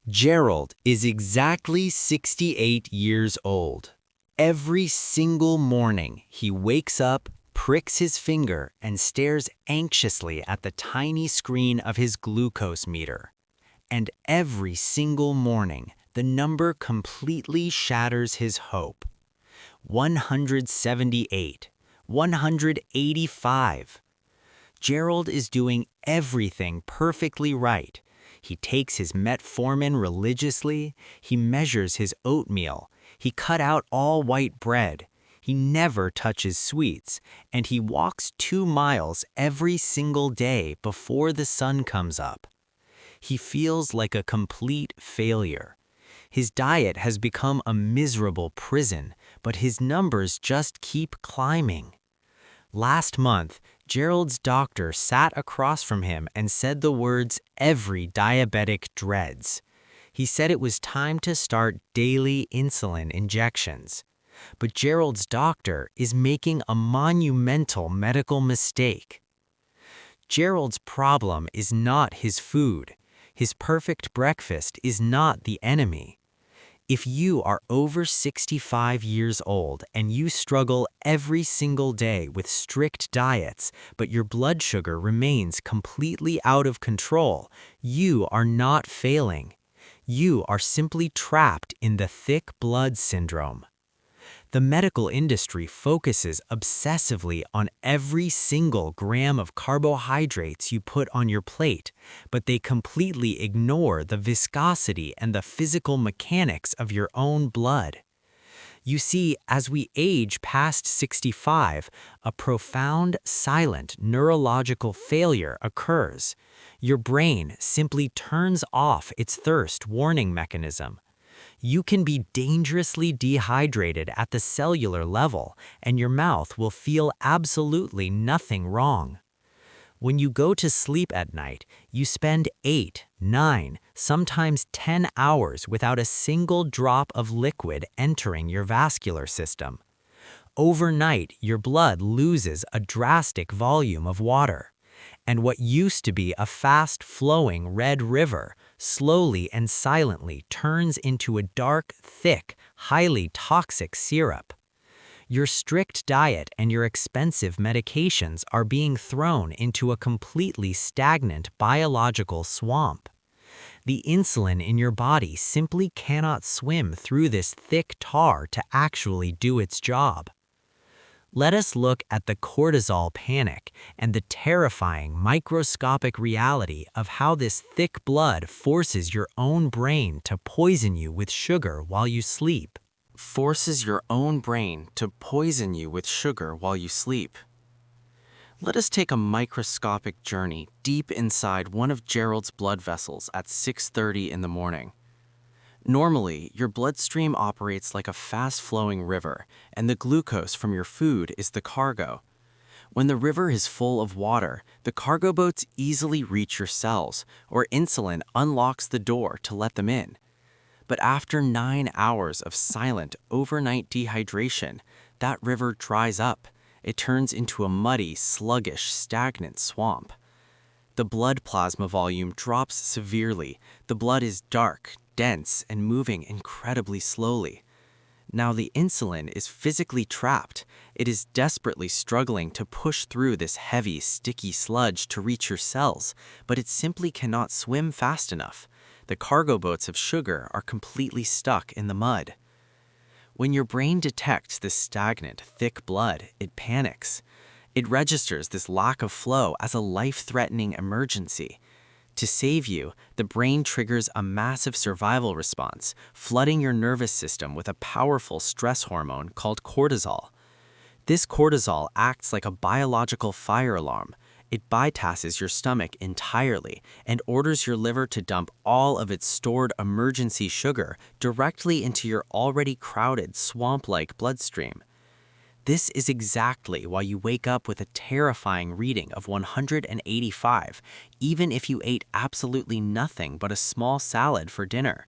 Gerald is exactly 68 years old. Every single morning, he wakes up, pricks his finger, and stares anxiously at the tiny screen of his glucose meter. And every single morning, the number completely shatters his hope. 178, 185. Gerald is doing everything perfectly right. He takes his metformin religiously, he measures his oatmeal, he cut out all white bread, he never touches sweets, and he walks 2 miles every single day before the sun comes up. He feels like a complete failure. His diet has become a miserable prison, but his numbers just keep climbing. Last month, Gerald's doctor sat across from him and said the words every diabetic dreads. He said it was time to start daily insulin injections. But Gerald's doctor is making a monumental medical mistake. Gerald's problem is not his food. His perfect breakfast is not the enemy. If you are over 65 years old and you struggle every single day with strict diets, but your blood sugar remains completely out of control, you are not failing. You are simply trapped in the thick blood syndrome. The medical industry focuses obsessively on every single gram of carbohydrates you put on your plate, but they completely ignore the viscosity and the physical mechanics of your own blood. You see, as we age past 65, a profound, silent neurological failure occurs. Your brain simply turns off its thirst warning mechanism. You can be dangerously dehydrated at the cellular level, and your mouth will feel absolutely nothing wrong. When you go to sleep at night, you spend 8, 9, sometimes 10 hours without a single drop of liquid entering your vascular system. Overnight, your blood loses a drastic volume of water. And what used to be a fast-flowing red river slowly and silently turns into a dark, thick, highly toxic syrup. Your strict diet and your expensive medications are being thrown into a completely stagnant biological swamp. The insulin in your body simply cannot swim through this thick tar to actually do its job. Let us look at the cortisol panic and the terrifying microscopic reality of how this thick blood forces your own brain to poison you with sugar while you sleep. Let us take a microscopic journey deep inside one of Gerald's blood vessels at 6:30 in the morning. Normally, your bloodstream operates like a fast-flowing river, and the glucose from your food is the cargo. When the river is full of water, the cargo boats easily reach your cells, or insulin unlocks the door to let them in. But after 9 hours of silent overnight dehydration, that river dries up. It turns into a muddy, sluggish, stagnant swamp. The blood plasma volume drops severely. The blood is dark, dense, and moving incredibly slowly. Now the insulin is physically trapped. It is desperately struggling to push through this heavy, sticky sludge to reach your cells, but it simply cannot swim fast enough. The cargo boats of sugar are completely stuck in the mud. When your brain detects this stagnant, thick blood, it panics. It registers this lack of flow as a life-threatening emergency. To save you, the brain triggers a massive survival response, flooding your nervous system with a powerful stress hormone called cortisol. This cortisol acts like a biological fire alarm. It bypasses your stomach entirely and orders your liver to dump all of its stored emergency sugar directly into your already crowded swamp-like bloodstream. This is exactly why you wake up with a terrifying reading of 185, even if you ate absolutely nothing but a small salad for dinner.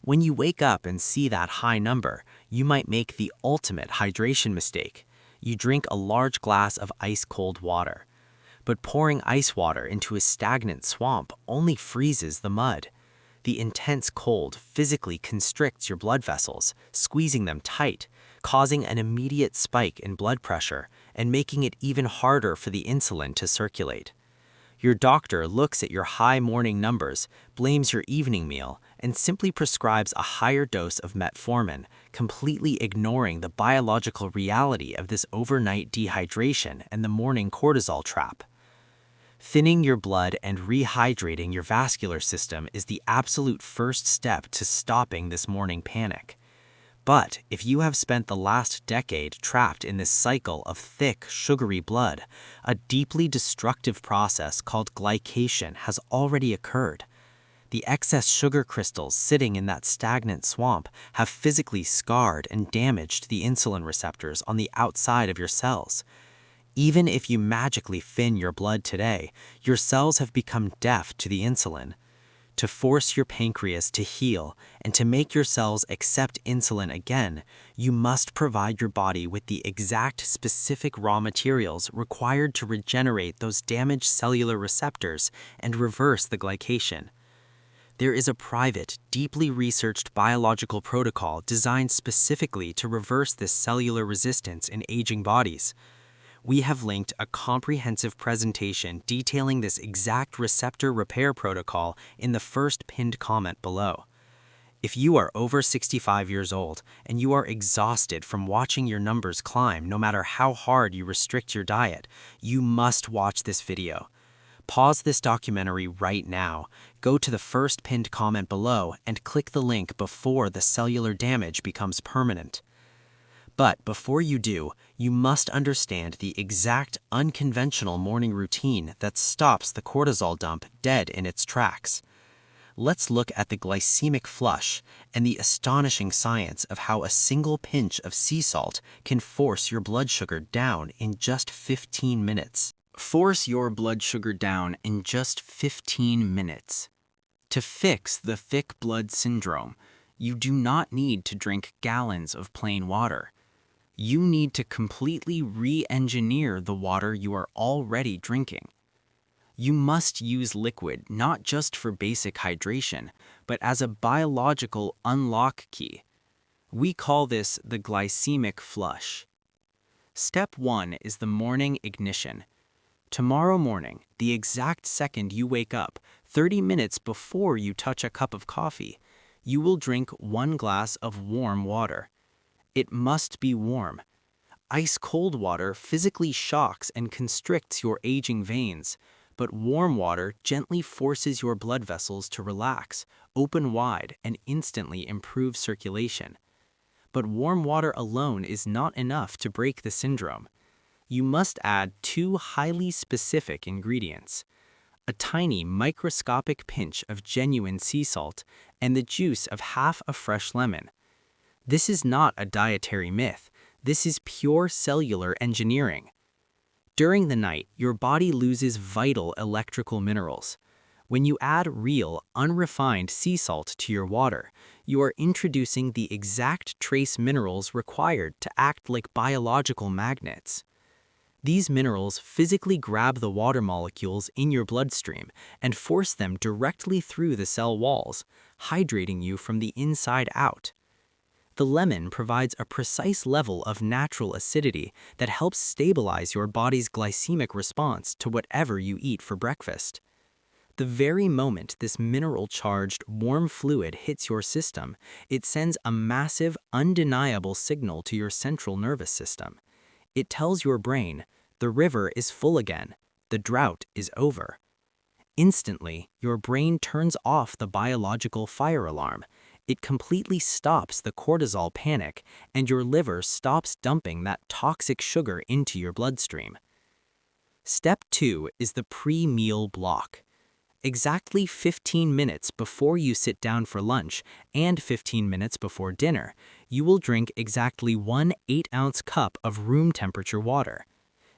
When you wake up and see that high number, you might make the ultimate hydration mistake. You drink a large glass of ice-cold water. But pouring ice water into a stagnant swamp only freezes the mud. The intense cold physically constricts your blood vessels, squeezing them tight, causing an immediate spike in blood pressure and making it even harder for the insulin to circulate. Your doctor looks at your high morning numbers, blames your evening meal, and simply prescribes a higher dose of metformin, completely ignoring the biological reality of this overnight dehydration and the morning cortisol trap. Thinning your blood and rehydrating your vascular system is the absolute first step to stopping this morning panic. But if you have spent the last decade trapped in this cycle of thick, sugary blood, a deeply destructive process called glycation has already occurred. The excess sugar crystals sitting in that stagnant swamp have physically scarred and damaged the insulin receptors on the outside of your cells. Even if you magically thin your blood today, your cells have become deaf to the insulin. To force your pancreas to heal and to make your cells accept insulin again, you must provide your body with the exact specific raw materials required to regenerate those damaged cellular receptors and reverse the glycation. There is a private, deeply researched biological protocol designed specifically to reverse this cellular resistance in aging bodies. We have linked a comprehensive presentation detailing this exact receptor repair protocol in the first pinned comment below. If you are over 65 years old and you are exhausted from watching your numbers climb no matter how hard you restrict your diet, you must watch this video. Pause this documentary right now, go to the first pinned comment below, and click the link before the cellular damage becomes permanent. But before you do, you must understand the exact unconventional morning routine that stops the cortisol dump dead in its tracks. Let's look at the glycemic flush and the astonishing science of how a single pinch of sea salt can force your blood sugar down in just 15 minutes. Force your blood sugar down in just 15 minutes. To fix the thick blood syndrome, you do not need to drink gallons of plain water. You need to completely re-engineer the water you are already drinking. You must use liquid not just for basic hydration, but as a biological unlock key. We call this the glycemic flush. Step 1 is the morning ignition. Tomorrow morning, the exact second you wake up, 30 minutes before you touch a cup of coffee, you will drink 1 glass of warm water. It must be warm. Ice-cold water physically shocks and constricts your aging veins, but warm water gently forces your blood vessels to relax, open wide, and instantly improve circulation. But warm water alone is not enough to break the syndrome. You must add 2 highly specific ingredients: a tiny microscopic pinch of genuine sea salt and the juice of half a fresh lemon. This is not a dietary myth. This is pure cellular engineering. During the night, your body loses vital electrical minerals. When you add real, unrefined sea salt to your water, you are introducing the exact trace minerals required to act like biological magnets. These minerals physically grab the water molecules in your bloodstream and force them directly through the cell walls, hydrating you from the inside out. The lemon provides a precise level of natural acidity that helps stabilize your body's glycemic response to whatever you eat for breakfast. The very moment this mineral-charged, warm fluid hits your system, it sends a massive, undeniable signal to your central nervous system. It tells your brain, the river is full again, the drought is over. Instantly, your brain turns off the biological fire alarm. It completely stops the cortisol panic, and your liver stops dumping that toxic sugar into your bloodstream. Step 2 is the pre-meal block. Exactly 15 minutes before you sit down for lunch and 15 minutes before dinner, you will drink exactly 1 8-ounce cup of room temperature water.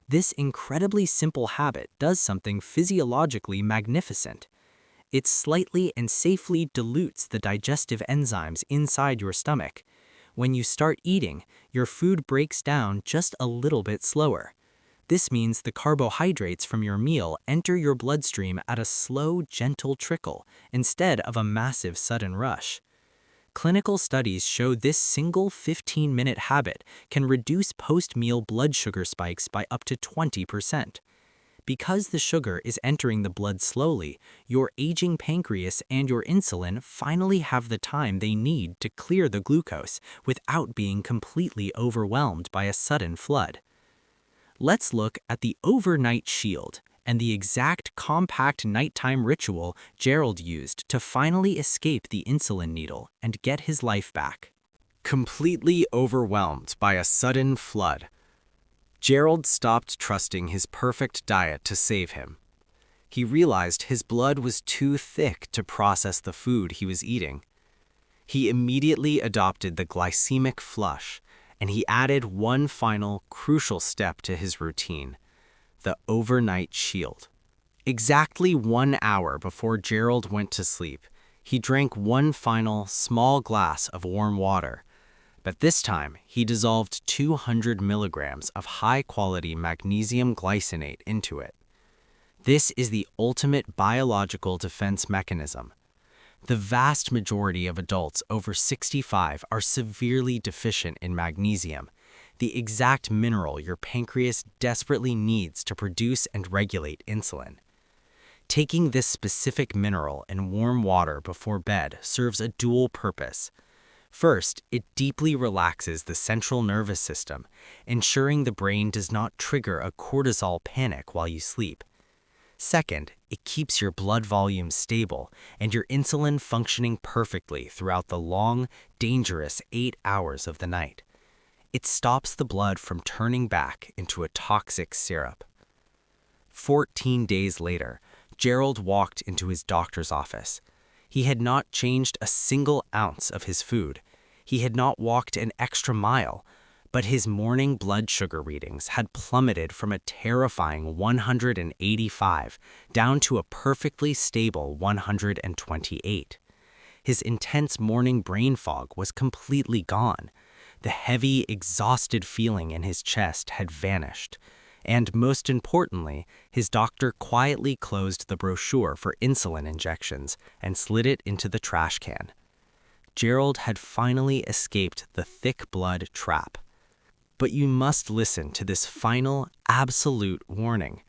This incredibly simple habit does something physiologically magnificent. It slightly and safely dilutes the digestive enzymes inside your stomach. When you start eating, your food breaks down just a little bit slower. This means the carbohydrates from your meal enter your bloodstream at a slow, gentle trickle instead of a massive sudden rush. Clinical studies show this single 15-minute habit can reduce post-meal blood sugar spikes by up to 20%. Because the sugar is entering the blood slowly, your aging pancreas and your insulin finally have the time they need to clear the glucose without being completely overwhelmed by a sudden flood. Let's look at the overnight shield and the exact compact nighttime ritual Gerald used to finally escape the insulin needle and get his life back. Completely overwhelmed by a sudden flood, Gerald stopped trusting his perfect diet to save him. He realized his blood was too thick to process the food he was eating. He immediately adopted the Glycemic Flush, and he added one final, crucial step to his routine: the overnight shield. Exactly 1 hour before Gerald went to sleep, he drank one final, small glass of warm water. But this time, he dissolved 200 milligrams of high-quality magnesium glycinate into it. This is the ultimate biological defense mechanism. The vast majority of adults over 65 are severely deficient in magnesium, the exact mineral your pancreas desperately needs to produce and regulate insulin. Taking this specific mineral in warm water before bed serves a dual purpose. First, it deeply relaxes the central nervous system, ensuring the brain does not trigger a cortisol panic while you sleep. Second, it keeps your blood volume stable and your insulin functioning perfectly throughout the long, dangerous 8 hours of the night. It stops the blood from turning back into a toxic syrup. 14 days later, Gerald walked into his doctor's office. He had not changed a single ounce of his food. He had not walked an extra mile, but his morning blood sugar readings had plummeted from a terrifying 185 down to a perfectly stable 128. His intense morning brain fog was completely gone. The heavy, exhausted feeling in his chest had vanished. And most importantly, his doctor quietly closed the brochure for insulin injections and slid it into the trash can. Gerald had finally escaped the thick blood trap. But you must listen to this final, absolute warning.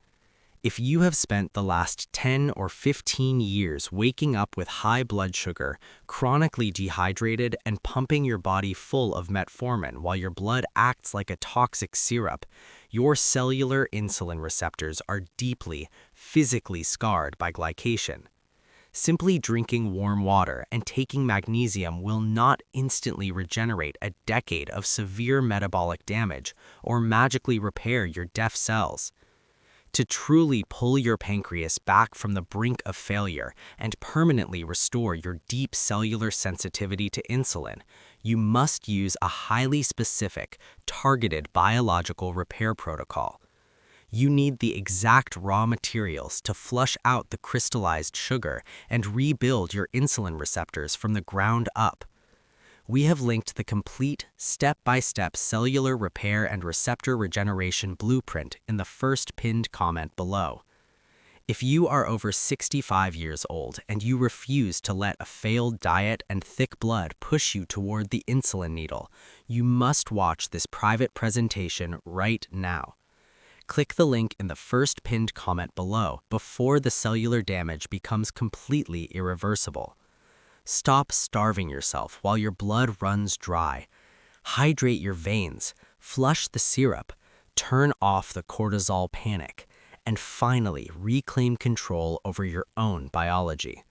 If you have spent the last 10 or 15 years waking up with high blood sugar, chronically dehydrated, and pumping your body full of metformin while your blood acts like a toxic syrup, your cellular insulin receptors are deeply, physically scarred by glycation. Simply drinking warm water and taking magnesium will not instantly regenerate a decade of severe metabolic damage or magically repair your deaf cells. To truly pull your pancreas back from the brink of failure and permanently restore your deep cellular sensitivity to insulin, you must use a highly specific, targeted biological repair protocol. You need the exact raw materials to flush out the crystallized sugar and rebuild your insulin receptors from the ground up. We have linked the complete, step-by-step cellular repair and receptor regeneration blueprint in the first pinned comment below. If you are over 65 years old and you refuse to let a failed diet and thick blood push you toward the insulin needle, you must watch this private presentation right now. Click the link in the first pinned comment below before the cellular damage becomes completely irreversible. Stop starving yourself while your blood runs dry. Hydrate your veins, flush the syrup, turn off the cortisol panic, and finally reclaim control over your own biology.